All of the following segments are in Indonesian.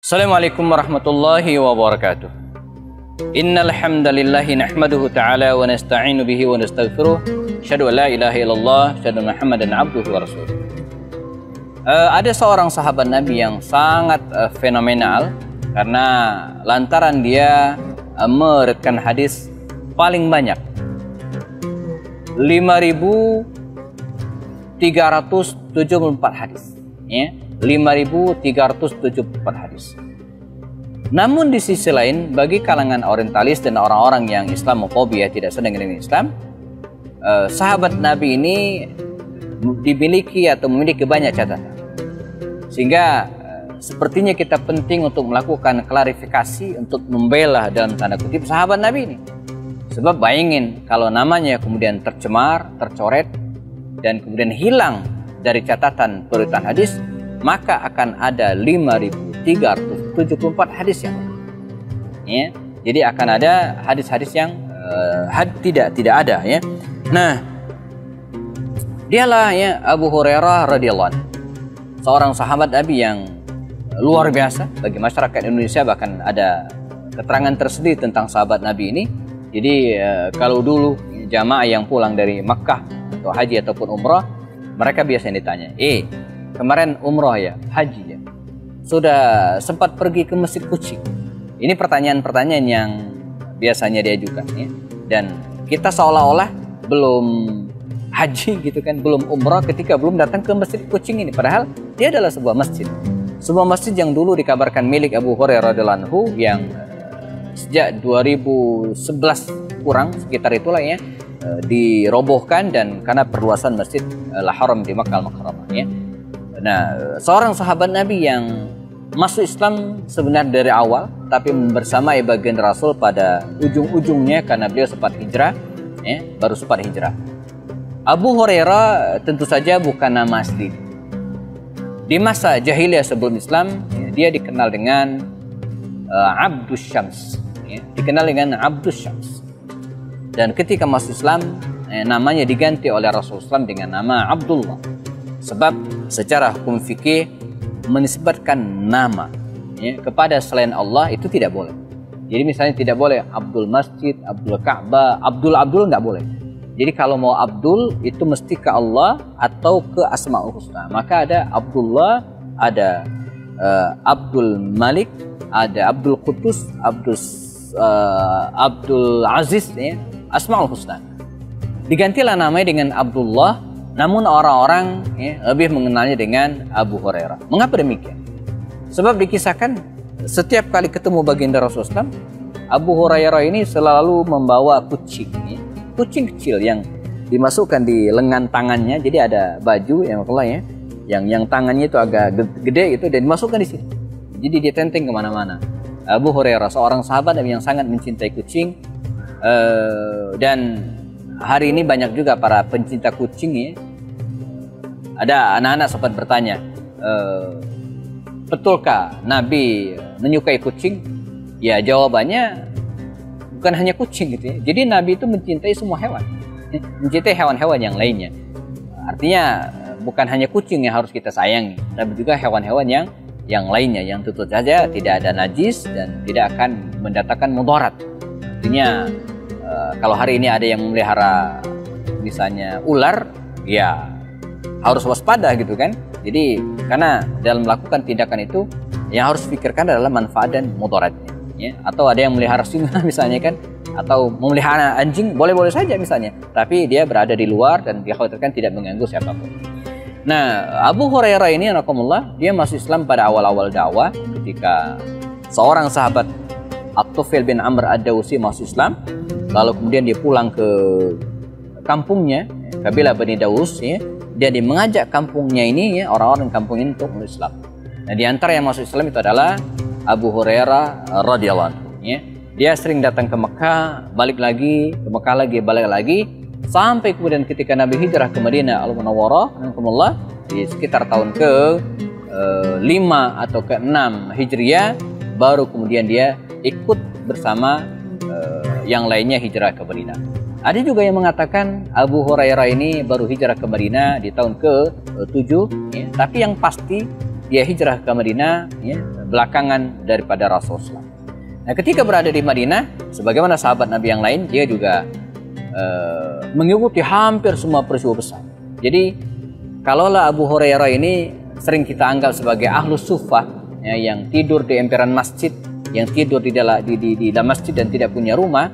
Assalamualaikum warahmatullahi wabarakatuh. Innal hamdalillahi nahmaduhu ta'ala wa nasta'inu bihi wa nastaghfiruh. Asyhadu an la ilaha illallah, asyhadu anna Muhammadan abduhu wa rasuluh. Ada seorang sahabat Nabi yang sangat fenomenal karena lantaran dia meriwayatkan hadis paling banyak, 5.374 hadis, ya. 5.374 hadis. Namun di sisi lain, bagi kalangan orientalis dan orang-orang yang Islamofobia, tidak senang dengan Islam, sahabat Nabi ini dimiliki atau memiliki banyak catatan. Sehingga sepertinya kita penting untuk melakukan klarifikasi untuk membela dalam tanda kutip sahabat Nabi ini. Sebab bayangin kalau namanya kemudian tercemar, tercoret, dan kemudian hilang dari catatan perutan hadis, maka akan ada 5.374 hadis yang ya. Jadi akan ada hadis-hadis yang tidak ada ya. Nah, dialah ya Abu Hurairah radhiyallahu anhu, seorang sahabat Nabi yang luar biasa bagi masyarakat Indonesia. Bahkan ada keterangan tersendiri tentang sahabat Nabi ini. Jadi kalau dulu jamaah yang pulang dari Makkah atau haji ataupun umrah, mereka biasanya ditanya, kemarin umroh ya, haji ya, sudah sempat pergi ke Masjid Kucing? Ini pertanyaan-pertanyaan yang biasanya diajukan ya. Dan kita seolah-olah belum haji gitu kan, belum umroh ketika belum datang ke Masjid Kucing ini. Padahal dia adalah sebuah masjid. Sebuah masjid yang dulu dikabarkan milik Abu Hurairah radhiyallahu anhu, yang sejak 2011 kurang sekitar itulah ya, dirobohkan dan karena perluasan Masjid Al-Haram di Makkah Al-Mukarramah ya. Nah, seorang sahabat Nabi yang masuk Islam sebenarnya dari awal, tapi bersamai baginda Rasul pada ujung-ujungnya karena beliau sempat hijrah, ya, baru sempat hijrah. Abu Hurairah tentu saja bukan nama asli. Di masa jahiliyah sebelum Islam, ya, dia dikenal dengan Abdus Syams, ya, dikenal dengan Abdus Syams. Dan ketika masuk Islam, namanya diganti oleh Rasulullah SAW dengan nama Abdullah. Sebab secara hukum fikih menisbatkan nama ya, kepada selain Allah itu tidak boleh. Jadi misalnya tidak boleh Abdul Masjid, Abdul Ka'bah, Abdul nggak boleh. Jadi kalau mau Abdul itu mesti ke Allah atau ke Asmaul Husna. Maka ada Abdullah, ada Abdul Malik, ada Abdul Qudus, Abdul Aziz ya, Asmaul Husna. Digantilah namanya dengan Abdullah. Namun orang-orang ya, lebih mengenalnya dengan Abu Hurairah. Mengapa demikian? Sebab dikisahkan setiap kali ketemu baginda Rasulullah SAW, Abu Hurairah ini selalu membawa kucing, ya. Kucing kecil yang dimasukkan di lengan tangannya. Jadi ada baju ya, yang tangannya itu agak gede itu dan dimasukkan di sini. Jadi ditenteng kemana-mana. Abu Hurairah seorang sahabat yang sangat mencintai kucing, dan hari ini banyak juga para pencinta kucing ya. Ada anak-anak sempat bertanya, betulkah Nabi menyukai kucing? Ya jawabannya bukan hanya kucing gitu ya. Jadi Nabi itu mencintai semua hewan, mencintai hewan-hewan yang lainnya. Artinya bukan hanya kucing yang harus kita sayangi, tapi juga hewan-hewan yang lainnya yang tentu saja tidak ada najis dan tidak akan mendatangkan mudarat. Artinya kalau hari ini ada yang memelihara misalnya ular, ya harus waspada gitu kan. Jadi karena dalam melakukan tindakan itu yang harus pikirkan adalah manfaat dan mudaratnya ya. Atau ada yang memelihara singa misalnya kan, atau memelihara anjing, boleh-boleh saja misalnya, tapi dia berada di luar dan dikhawatirkan tidak mengganggu siapapun. Nah, Abu Hurairah ini anakumullah, dia masuk Islam pada awal-awal dakwah ketika seorang sahabat At-Tufail bin Amr Ad-Dawsi masuk Islam. Lalu kemudian dia pulang ke kampungnya, kabilah Bani Daus ya. Dia mengajak kampungnya ini ya, orang-orang kampung ini untuk masuk Islam. Nah, di antara yang masuk Islam itu adalah Abu Hurairah radhiyallahu anhu ya. Dia sering datang ke Mekah, balik lagi ke Mekah lagi, balik lagi, sampai kemudian ketika Nabi hijrah ke Madinah Al-Munawwarah di sekitar tahun ke-5 atau ke-6 Hijriah, baru kemudian dia ikut bersama yang lainnya hijrah ke Madinah. Ada juga yang mengatakan Abu Hurairah ini baru hijrah ke Madinah di tahun ke-7 ya. Tapi yang pasti dia hijrah ke Madinah ya, belakangan daripada Rasulullah. Nah, ketika berada di Madinah, sebagaimana sahabat Nabi yang lain, dia juga mengikuti hampir semua peristiwa besar. Jadi, kalaulah Abu Hurairah ini sering kita anggap sebagai ahlus suffah ya, yang tidur di emperan masjid, yang tidur di dalam masjid dan tidak punya rumah,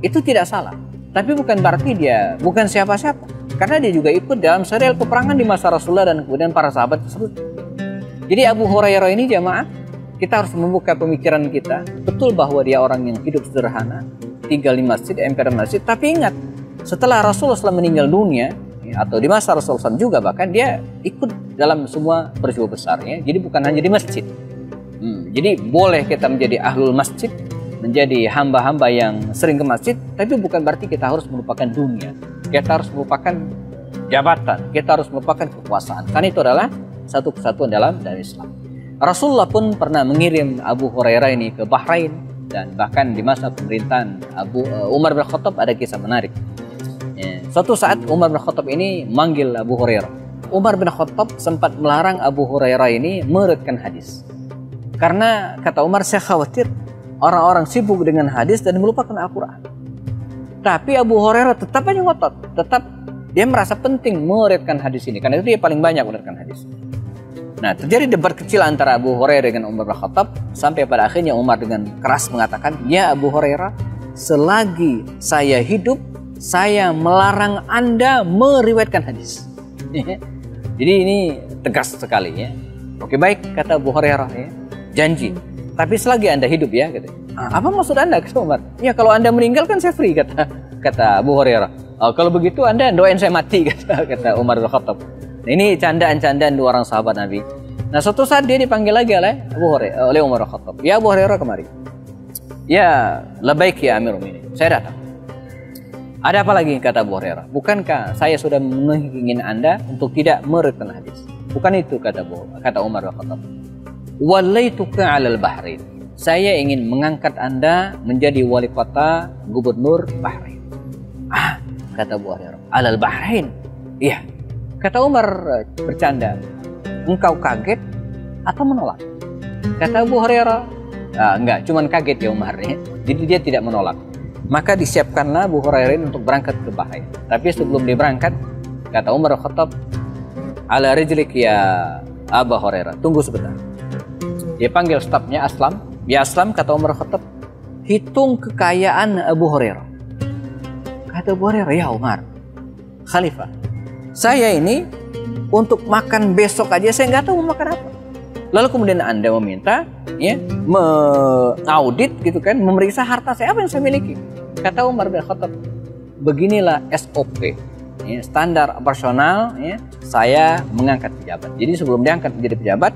itu tidak salah. Tapi bukan berarti dia bukan siapa-siapa. Karena dia juga ikut dalam serial peperangan di masa Rasulullah dan kemudian para sahabat tersebut. Jadi Abu Hurairah ini jamaah, kita harus membuka pemikiran kita. Betul bahwa dia orang yang hidup sederhana, tinggal di masjid, emperan masjid. Tapi ingat, setelah Rasulullah SAW meninggal dunia, ya, atau di masa Rasulullah SAW juga, bahkan dia ikut dalam semua peristiwa besar. Ya. Jadi bukan hanya di masjid. Jadi boleh kita menjadi ahlul masjid, menjadi hamba-hamba yang sering ke masjid, tapi bukan berarti kita harus melupakan dunia. Kita harus melupakan jabatan, kita harus melupakan kekuasaan. Karena itu adalah satu kesatuan dalam Islam. Rasulullah pun pernah mengirim Abu Hurairah ini ke Bahrain, dan bahkan di masa pemerintahan Umar bin Khattab ada kisah menarik. Ya, suatu saat Umar bin Khattab ini manggil Abu Hurairah. Umar bin Khattab sempat melarang Abu Hurairah ini meriwayatkan hadis. Karena kata Umar, saya khawatir orang-orang sibuk dengan hadis dan melupakan Al-Quran. Tapi Abu Hurairah tetap aja ngotot, tetap dia merasa penting meriwayatkan hadis ini, karena itu dia paling banyak meriwayatkan hadis. Nah, terjadi debat kecil antara Abu Hurairah dengan Umar bin Khattab, sampai pada akhirnya Umar dengan keras mengatakan, ya Abu Hurairah, selagi saya hidup, saya melarang Anda meriwayatkan hadis. Jadi ini tegas sekali ya. Oke baik, kata Abu Hurairah ya, janji. Tapi selagi Anda hidup ya, gitu. Apa maksud Anda, kata Umar? Ya kalau Anda meninggal kan saya free, kata Abu Hurairah. Kalau begitu Anda doain saya mati, kata Umar bin Khattab. Nah, ini candaan-candaan dua orang sahabat Nabi. Nah, suatu saat dia dipanggil lagi oleh Umar bin Khattab. Ya Abu Hurairah, kemari. Ya, labaik ya Amirul Mukminin. Saya datang. Ada apa lagi, kata Abu Hurairah? Bukankah saya sudah menginginkan Anda untuk tidak meriwayatkan hadis? Bukan itu, kata Umar bin Khattab. Walaituka 'alal Bahrain. Saya ingin mengangkat Anda menjadi wali kota gubernur Bahrain. Kata Abu Hurairah, 'alal Bahrain. Iya. Kata Umar bercanda, engkau kaget atau menolak? Kata Abu Hurairah, enggak, cuman kaget ya Umar ya. Jadi dia tidak menolak. Maka disiapkanlah Abu Hurairah untuk berangkat ke Bahrain. Tapi sebelum dia berangkat, kata Umar Khattab, ala rijlik ya Abu Hurairah, tunggu sebentar. Dia panggil stafnya Aslam. Ya Aslam, kata Umar Khattab, hitung kekayaan Abu Hurairah. Kata Abu Hurairah, ya Umar, Khalifah, saya ini untuk makan besok aja saya nggak tahu mau makan apa. Lalu kemudian Anda meminta ya mengaudit gitu kan, memeriksa harta saya, apa yang saya miliki. Kata Umar bin Khattab, beginilah SOP ya, standar operasional ya, saya mengangkat pejabat. Jadi sebelum diangkat menjadi pejabat,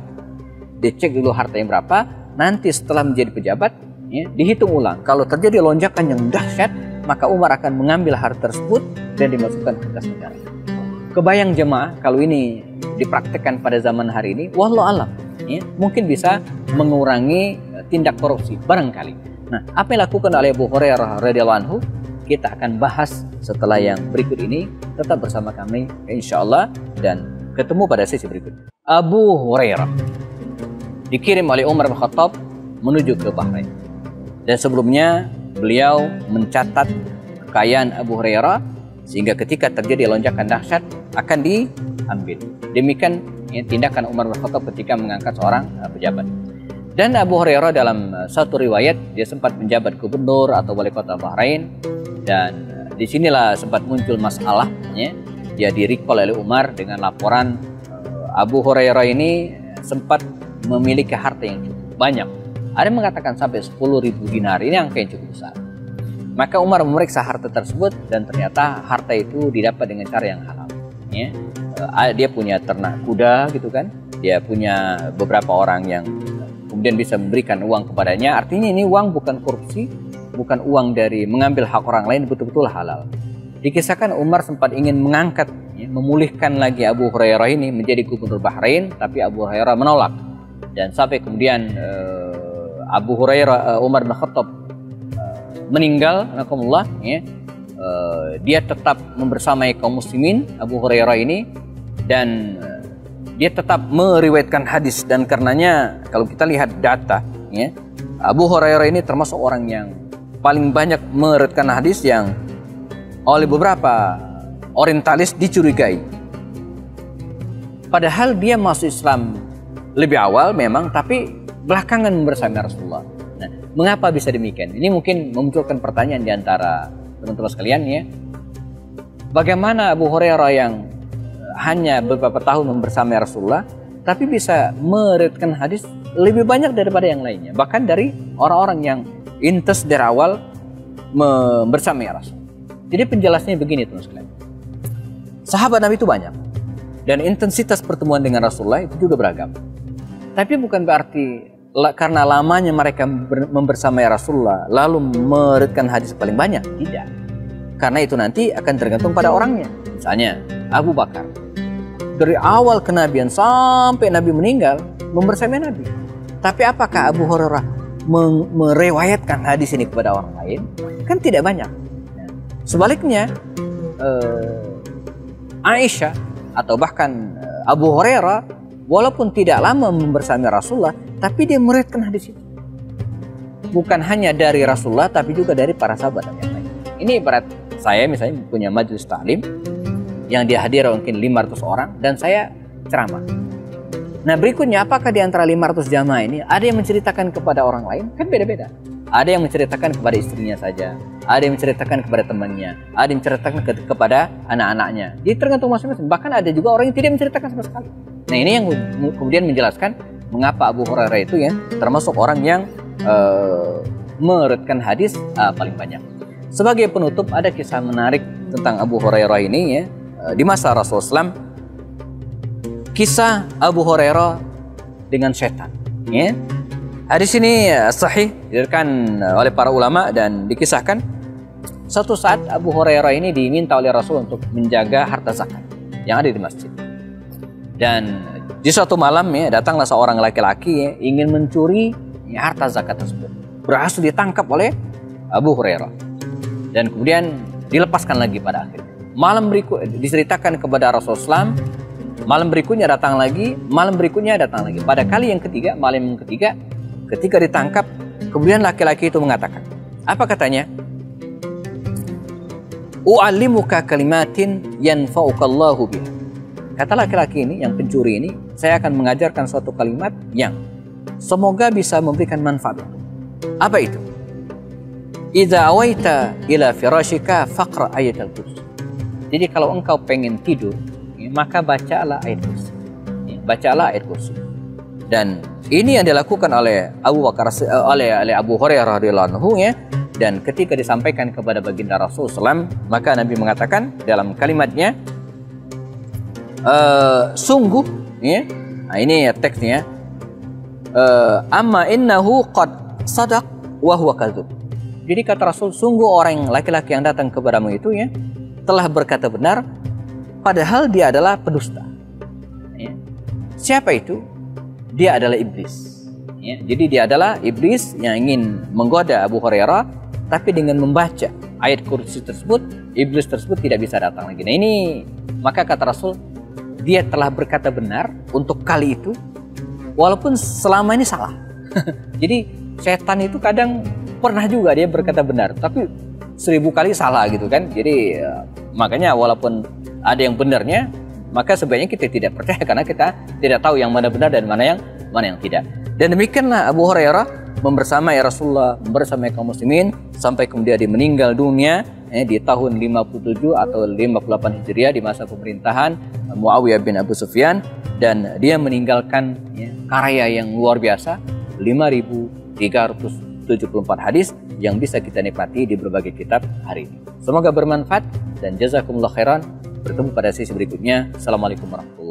dicek dulu hartanya berapa, nanti setelah menjadi pejabat ya, dihitung ulang. Kalau terjadi lonjakan yang dahsyat, maka Umar akan mengambil harta tersebut dan dimasukkan ke kas negara. Kebayang jemaah kalau ini dipraktekkan pada zaman hari ini, wallahu alam ya, mungkin bisa mengurangi tindak korupsi barangkali. Nah, apa yang dilakukan oleh Abu Hurairah radhiyallahu anhu, kita akan bahas setelah yang berikut ini. Tetap bersama kami insyaallah, dan ketemu pada sesi berikutnya. Abu Hurairah dikirim oleh Umar bin Khattab menuju ke Bahrain. Dan sebelumnya beliau mencatat kekayaan Abu Hurairah sehingga ketika terjadi lonjakan dahsyat akan diambil. Demikian ya, tindakan Umar bin Khattab ketika mengangkat seorang pejabat. Dan Abu Hurairah dalam satu riwayat dia sempat menjabat gubernur atau wali kota Bahrain, dan disinilah sempat muncul masalah ya. Dia di-recall oleh Umar dengan laporan Abu Hurairah ini sempat memiliki harta yang cukup banyak. Ada yang mengatakan sampai 10.000 dinar, ini angka yang cukup besar. Maka Umar memeriksa harta tersebut dan ternyata harta itu didapat dengan cara yang halal. Ya. Dia punya ternak kuda gitu kan, dia punya beberapa orang yang kemudian bisa memberikan uang kepadanya. Artinya ini uang bukan korupsi, bukan uang dari mengambil hak orang lain, betul-betul halal. Dikisahkan Umar sempat ingin mengangkat, ya, memulihkan lagi Abu Hurairah ini menjadi gubernur Bahrain, tapi Abu Hurairah menolak. Dan sampai kemudian Abu Hurairah, Umar bin Khattab meninggal, nakumullah, ya, dia tetap membersamai kaum muslimin Abu Hurairah ini, dan dia tetap meriwayatkan hadis, dan karenanya kalau kita lihat data ya, Abu Hurairah ini termasuk orang yang paling banyak meriwayatkan hadis yang oleh beberapa orientalis dicurigai. Padahal dia masuk Islam lebih awal memang, tapi belakangan bersama Rasulullah. Nah, mengapa bisa demikian? Ini mungkin memunculkan pertanyaan di antara teman-teman sekalian ya. Bagaimana Abu Hurairah yang hanya beberapa tahun bersama Rasulullah, tapi bisa meriwayatkan hadis lebih banyak daripada yang lainnya, bahkan dari orang-orang yang intes dari awal bersama Rasul. Jadi penjelasannya begini teman sekalian. Sahabat Nabi itu banyak, dan intensitas pertemuan dengan Rasulullah itu juga beragam. Tapi bukan berarti karena lamanya mereka membersamai Rasulullah lalu meriwayatkan hadis paling banyak, tidak. Karena itu nanti akan tergantung pada orangnya. Misalnya Abu Bakar, dari awal kenabian sampai Nabi meninggal membersamai Nabi. Tapi apakah Abu Hurairah meriwayatkan hadis ini kepada orang lain? Kan tidak banyak. Sebaliknya Aisyah atau bahkan Abu Hurairah walaupun tidak lama membersamai Rasulullah, tapi dia meriwayatkan hadis itu. Bukan hanya dari Rasulullah, tapi juga dari para sahabat yang lain. Ini ibarat saya misalnya punya majelis taklim yang dihadiri mungkin 500 orang dan saya ceramah. Nah berikutnya, apakah di antara 500 jamaah ini ada yang menceritakan kepada orang lain? Kan beda-beda. Ada yang menceritakan kepada istrinya saja, ada yang menceritakan kepada temannya, ada yang menceritakan kepada anak-anaknya. Jadi tergantung masing-masing. Bahkan ada juga orang yang tidak menceritakan sama sekali. Nah ini yang kemudian menjelaskan mengapa Abu Hurairah itu ya termasuk orang yang meriwayatkan hadis paling banyak. Sebagai penutup, ada kisah menarik tentang Abu Hurairah ini ya, di masa Rasulullah SAW. Kisah Abu Hurairah dengan setan ya. Hadis ini sahih diriwayatkan oleh para ulama dan dikisahkan suatu saat Abu Hurairah ini diminta oleh Rasul untuk menjaga harta zakat yang ada di masjid. Dan di suatu malam ya, datanglah seorang laki-laki ya, ingin mencuri ya, harta zakat tersebut. Berhasil ditangkap oleh Abu Hurairah dan kemudian dilepaskan lagi pada akhirnya. Malam berikut diceritakan kepada Rasulullah SAW. Malam berikutnya datang lagi, malam berikutnya datang lagi. Pada kali yang ketiga, malam yang ketiga, ketika ditangkap, kemudian laki-laki itu mengatakan, apa katanya? U'allimuka kalimatin yanfa'ukallahu biha. Kata laki-laki ini, yang pencuri ini, saya akan mengajarkan suatu kalimat yang semoga bisa memberikan manfaat. Apa itu? Idza awaita ila firashika faqra ayatul kursi. Jadi kalau engkau pengen tidur, ya, maka bacalah ayat kursi. Ya, bacalah ayat kursi. Dan ini yang dilakukan oleh oleh Abu Hurairah radhiyallahu anhu ya. Dan ketika disampaikan kepada baginda Rasulullah SAW, maka Nabi mengatakan dalam kalimatnya, sungguh ya. Nah, ini ya teksnya. Amma innahu qad sadaq wa huwa kadzub. Jadi kata Rasul, sungguh orang laki-laki yang datang kepadamu itu ya telah berkata benar, padahal dia adalah pendusta. Ya. Siapa itu? Dia adalah iblis. Ya. Jadi dia adalah iblis yang ingin menggoda Abu Hurairah, tapi dengan membaca ayat kursi tersebut, iblis tersebut tidak bisa datang lagi. Nah ini, maka kata Rasul, dia telah berkata benar untuk kali itu, walaupun selama ini salah. Jadi setan itu kadang pernah juga dia berkata benar, tapi 1000 kali salah gitu kan. Jadi makanya walaupun ada yang benarnya, maka sebaiknya kita tidak percaya karena kita tidak tahu yang mana benar dan mana yang tidak. Dan demikianlah Abu Hurairah membersamai Rasulullah, membersamai kaum muslimin sampai kemudian dia meninggal dunia di tahun 57 atau 58 Hijriah di masa pemerintahan Muawiyah bin Abu Sufyan, dan dia meninggalkan karya yang luar biasa, 5.374 hadis yang bisa kita nikmati di berbagai kitab hari ini. Semoga bermanfaat dan jazakumullah khairan. Bertemu pada sesi berikutnya. Assalamualaikum warahmatullahi wabarakatuh.